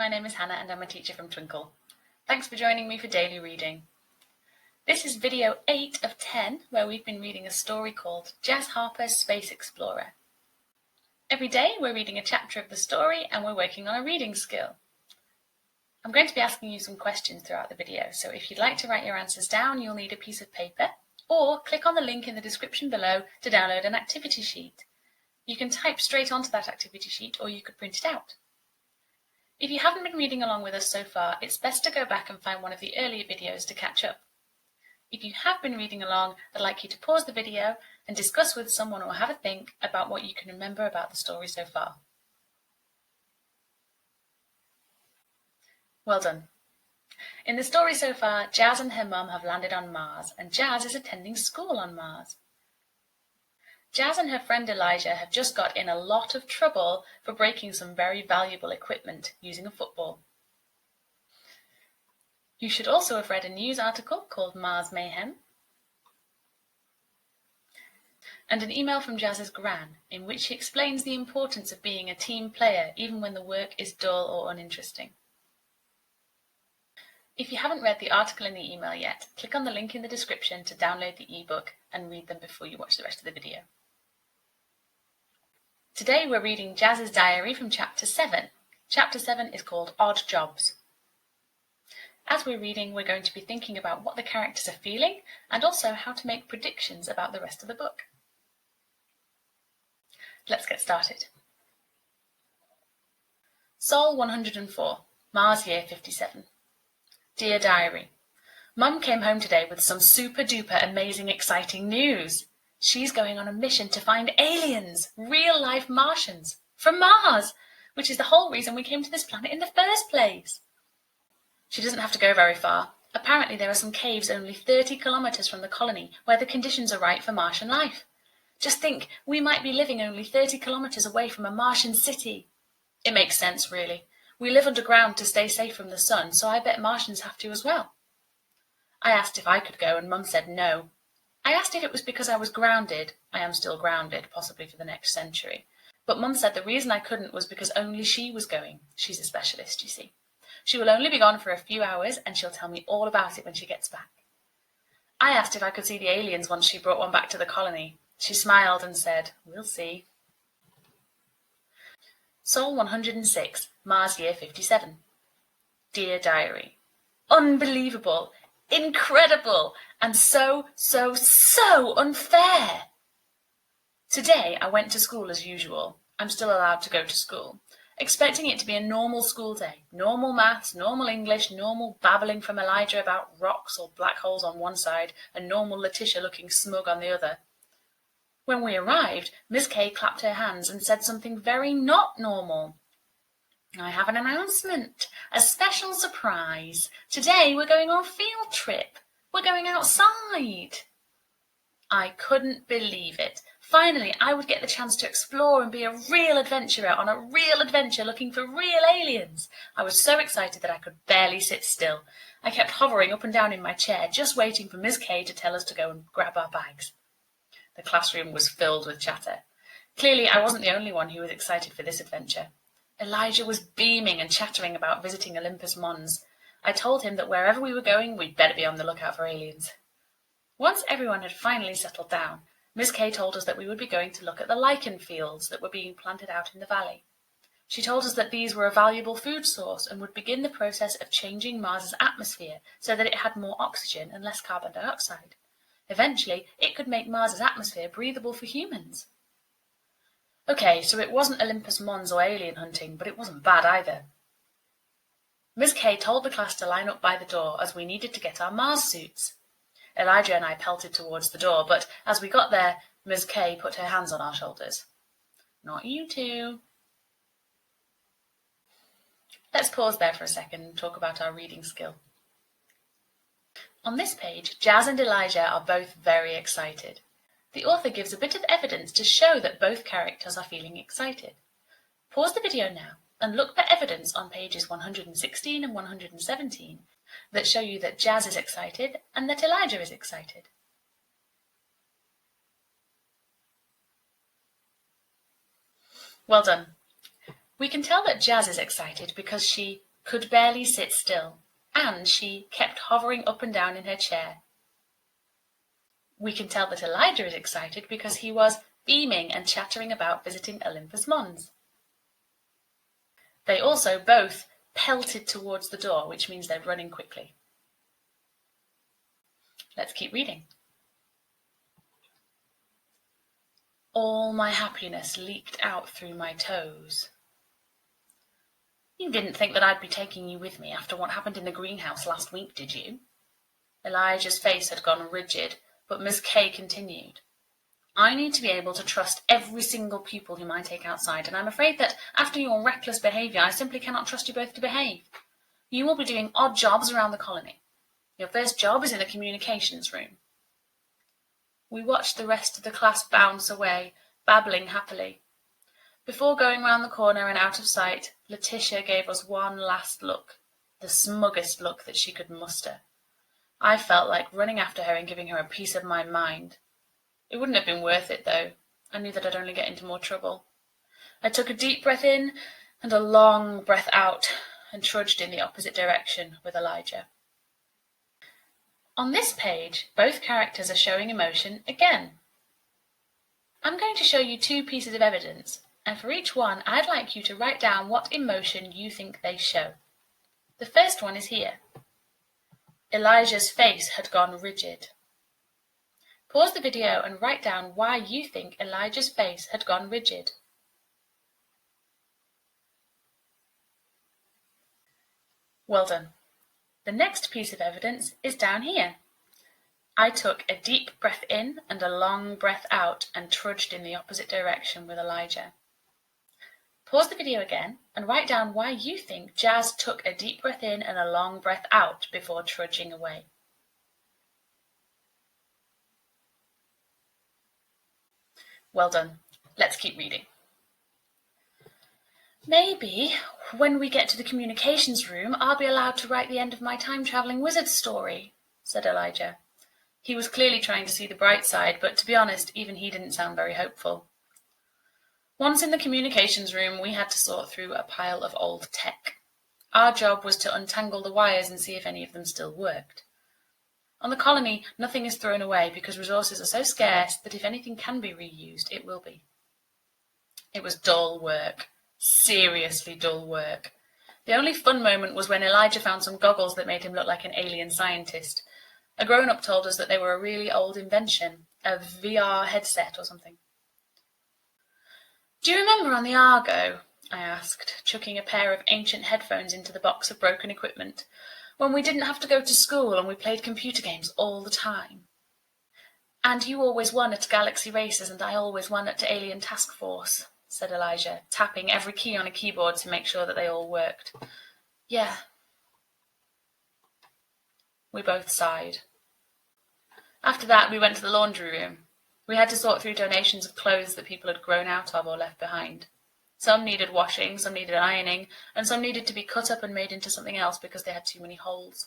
my name is Hannah and I'm a teacher from Twinkl. Thanks for joining me for daily reading. This is video 8 of 10 where we've been reading a story called Jazz Harper's Space Explorer. Every day we're reading a chapter of the story and we're working on a reading skill. I'm going to be asking you some questions throughout the video, so if you'd like to write your answers down, you'll need a piece of paper, or click on the link in the description below to download an activity sheet. You can type straight onto that activity sheet or you could print it out. If you haven't been reading along with us so far, it's best to go back and find one of the earlier videos to catch up. If you have been reading along, I'd like you to pause the video and discuss with someone or have a think about what you can remember about the story so far. Well done. In the story so far, Jazz and her mum have landed on Mars, and Jazz is attending school on Mars. Jazz and her friend Elijah have just got in a lot of trouble for breaking some very valuable equipment using a football. You should also have read a news article called Mars Mayhem and an email from Jazz's gran in which she explains the importance of being a team player even when the work is dull or uninteresting. If you haven't read the article in the email yet, click on the link in the description to download the ebook and read them before you watch the rest of the video. Today we're reading Jazz's diary from Chapter 7. Chapter 7 is called Odd Jobs. As we're reading, we're going to be thinking about what the characters are feeling and also how to make predictions about the rest of the book. Let's get started. Sol 104, Mars Year 57. Dear Diary, Mum came home today with some super duper amazing exciting news. She's going on a mission to find aliens, real-life Martians, from Mars, which is the whole reason we came to this planet in the first place. She doesn't have to go very far. Apparently there are some caves only 30 kilometers from the colony where the conditions are right for Martian life. Just think, we might be living only 30 kilometers away from a Martian city. It makes sense, really. We live underground to stay safe from the sun, so I bet Martians have to as well. I asked if I could go and Mum said no. I asked if it was because I was grounded. I am still grounded, possibly for the next century. But Mum said the reason I couldn't was because only she was going. She's a specialist, you see. She will only be gone for a few hours and she'll tell me all about it when she gets back. I asked if I could see the aliens once she brought one back to the colony. She smiled and said, "We'll see." Sol 106, Mars Year 57. Dear Diary, unbelievable, incredible, and so unfair. Today I went to school as usual. I'm still allowed to go to school, expecting it to be a normal school day. Normal maths, normal English, normal babbling from Elijah about rocks or black holes on one side, and normal Letitia looking smug on the other. When we arrived, Miss K clapped her hands and said something very not normal. I have an announcement, a special surprise. Today we're going on a field trip. We're going outside. I couldn't believe it. Finally, I would get the chance to explore and be a real adventurer on a real adventure looking for real aliens. I was so excited that I could barely sit still. I kept hovering up and down in my chair, just waiting for Miss K to tell us to go and grab our bags. The classroom was filled with chatter. Clearly, I wasn't the only one who was excited for this adventure. Elijah was beaming and chattering about visiting Olympus Mons. I told him that wherever we were going, we'd better be on the lookout for aliens. Once everyone had finally settled down, Miss K told us that we would be going to look at the lichen fields that were being planted out in the valley. She told us that these were a valuable food source and would begin the process of changing Mars's atmosphere so that it had more oxygen and less carbon dioxide. Eventually, it could make Mars's atmosphere breathable for humans. Okay, so it wasn't Olympus Mons or alien hunting, but it wasn't bad either. Miss K told the class to line up by the door as we needed to get our Mars suits. Elijah and I pelted towards the door, but as we got there, Miss K put her hands on our shoulders. Not you two. Let's pause there for a second and talk about our reading skill. On this page, Jazz and Elijah are both very excited. The author gives a bit of evidence to show that both characters are feeling excited. Pause the video now and look for evidence on pages 116 and 117 that show you that Jazz is excited and that Elijah is excited. Well done. We can tell that Jazz is excited because she could barely sit still, and she kept hovering up and down in her chair. We can tell that Elijah is excited because he was beaming and chattering about visiting Olympus Mons. They also both pelted towards the door, which means they're running quickly. Let's keep reading. All my happiness leaked out through my toes. You didn't think that I'd be taking you with me after what happened in the greenhouse last week, did you? Elijah's face had gone rigid, but Miss Kay continued. I need to be able to trust every single pupil whom I take outside, and I'm afraid that after your reckless behaviour, I simply cannot trust you both to behave. You will be doing odd jobs around the colony. Your first job is in the communications room. We watched the rest of the class bounce away, babbling happily. Before going round the corner and out of sight, Letitia gave us one last look, the smuggest look that she could muster. I felt like running after her and giving her a piece of my mind. It wouldn't have been worth it, though. I knew that I'd only get into more trouble. I took a deep breath in and a long breath out and trudged in the opposite direction with Elijah. On this page, both characters are showing emotion again. I'm going to show you two pieces of evidence, and for each one, I'd like you to write down what emotion you think they show. The first one is here. Elijah's face had gone rigid. Pause the video and write down why you think Elijah's face had gone rigid. Well done. The next piece of evidence is down here. I took a deep breath in and a long breath out and trudged in the opposite direction with Elijah. Pause the video again and write down why you think Jazz took a deep breath in and a long breath out before trudging away. Well done. Let's keep reading. Maybe when we get to the communications room, I'll be allowed to write the end of my time-travelling wizard story, said Elijah. He was clearly trying to see the bright side, but to be honest, even he didn't sound very hopeful. Once in the communications room, we had to sort through a pile of old tech. Our job was to untangle the wires and see if any of them still worked. On the colony, nothing is thrown away because resources are so scarce that if anything can be reused, it will be. It was dull work. Seriously dull work. The only fun moment was when Elijah found some goggles that made him look like an alien scientist. A grown-up told us that they were a really old invention, a VR headset or something. Do you remember on the Argo, I asked, chucking a pair of ancient headphones into the box of broken equipment, when we didn't have to go to school and we played computer games all the time? And you always won at Galaxy Races and I always won at Alien Task Force, said Elijah, tapping every key on a keyboard to make sure that they all worked. Yeah. We both sighed. After that, we went to the laundry room. We had to sort through donations of clothes that people had grown out of or left behind. Some needed washing, some needed ironing, and some needed to be cut up and made into something else because they had too many holes.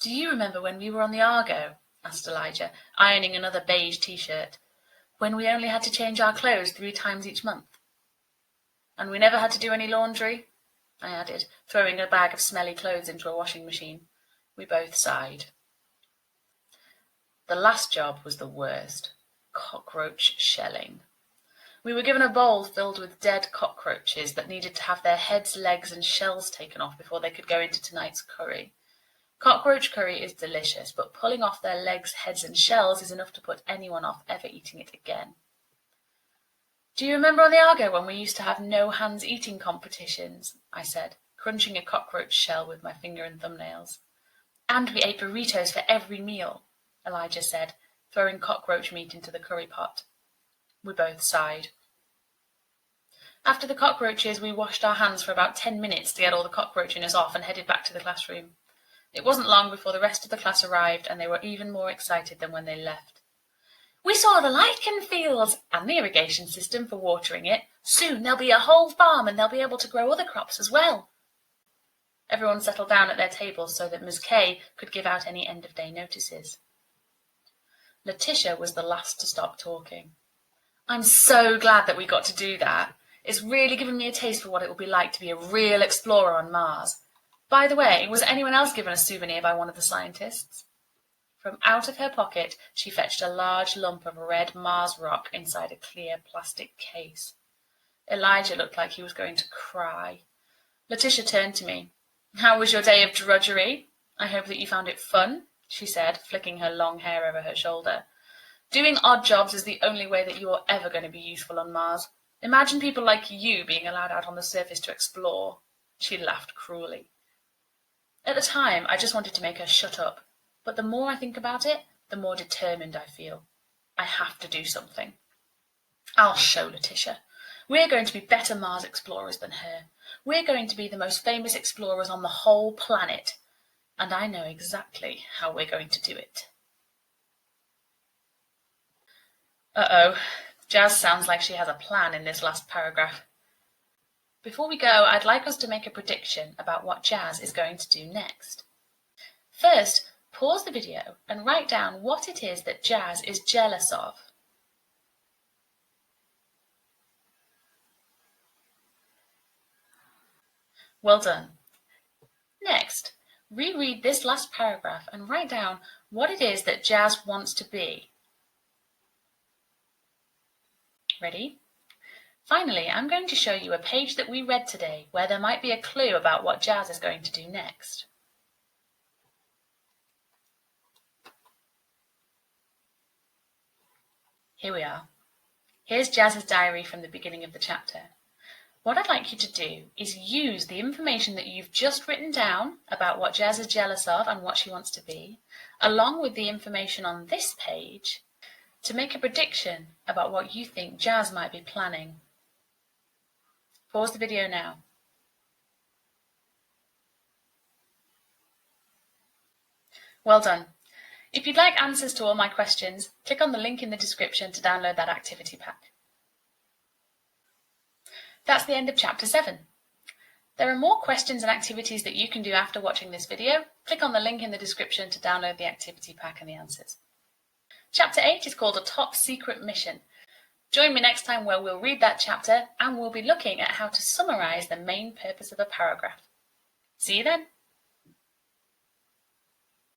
Do you remember when we were on the Argo? Asked Elijah, ironing another beige t-shirt. When we only had to change our clothes 3 times each month. And we never had to do any laundry? I added, throwing a bag of smelly clothes into a washing machine. We both sighed. The last job was the worst. Cockroach shelling. We were given a bowl filled with dead cockroaches that needed to have their heads, legs and shells taken off before they could go into tonight's curry. Cockroach curry is delicious, but pulling off their legs, heads and shells is enough to put anyone off ever eating it again. Do you remember on the Argo when we used to have no-hands eating competitions? I said, crunching a cockroach shell with my finger and thumbnails. And we ate burritos for every meal, Elijah said, throwing cockroach meat into the curry pot. We both sighed. After the cockroaches, we washed our hands for about 10 minutes to get all the cockroachiness off and headed back to the classroom. It wasn't long before the rest of the class arrived, and they were even more excited than when they left. We saw the lichen fields and the irrigation system for watering it. Soon there'll be a whole farm and they'll be able to grow other crops as well. Everyone settled down at their tables so that Ms. Kay could give out any end-of-day notices. Letitia was the last to stop talking. I'm so glad that we got to do that. It's really given me a taste for what it will be like to be a real explorer on Mars. By the way, was anyone else given a souvenir by one of the scientists? From out of her pocket, she fetched a large lump of red Mars rock inside a clear plastic case. Elijah looked like he was going to cry. Letitia turned to me. "How was your day of drudgery? I hope that you found it fun," she said, flicking her long hair over her shoulder. "Doing odd jobs is the only way that you are ever going to be useful on Mars. Imagine people like you being allowed out on the surface to explore." She laughed cruelly. At the time, I just wanted to make her shut up, but the more I think about it, the more determined I feel. I have to do something. I'll show Letitia. We're going to be better Mars explorers than her. We're going to be the most famous explorers on the whole planet. And I know exactly how we're going to do it. Uh-oh, Jazz sounds like she has a plan in this last paragraph. Before we go, I'd like us to make a prediction about what Jazz is going to do next. First, pause the video and write down what it is that Jazz is jealous of. Well done. Next, reread this last paragraph and write down what it is that Jazz wants to be. Ready? Finally, I'm going to show you a page that we read today where there might be a clue about what Jazz is going to do next. Here we are. Here's Jazz's diary from the beginning of the chapter. What I'd like you to do is use the information that you've just written down about what Jazz is jealous of and what she wants to be, along with the information on this page, to make a prediction about what you think Jazz might be planning. Pause the video now. Well done. If you'd like answers to all my questions, click on the link in the description to download that activity pack. That's the end of Chapter 7. There are more questions and activities that you can do after watching this video. Click on the link in the description to download the activity pack and the answers. Chapter 8 is called A Top Secret Mission. Join me next time where we'll read that chapter and we'll be looking at how to summarise the main purpose of a paragraph. See you then!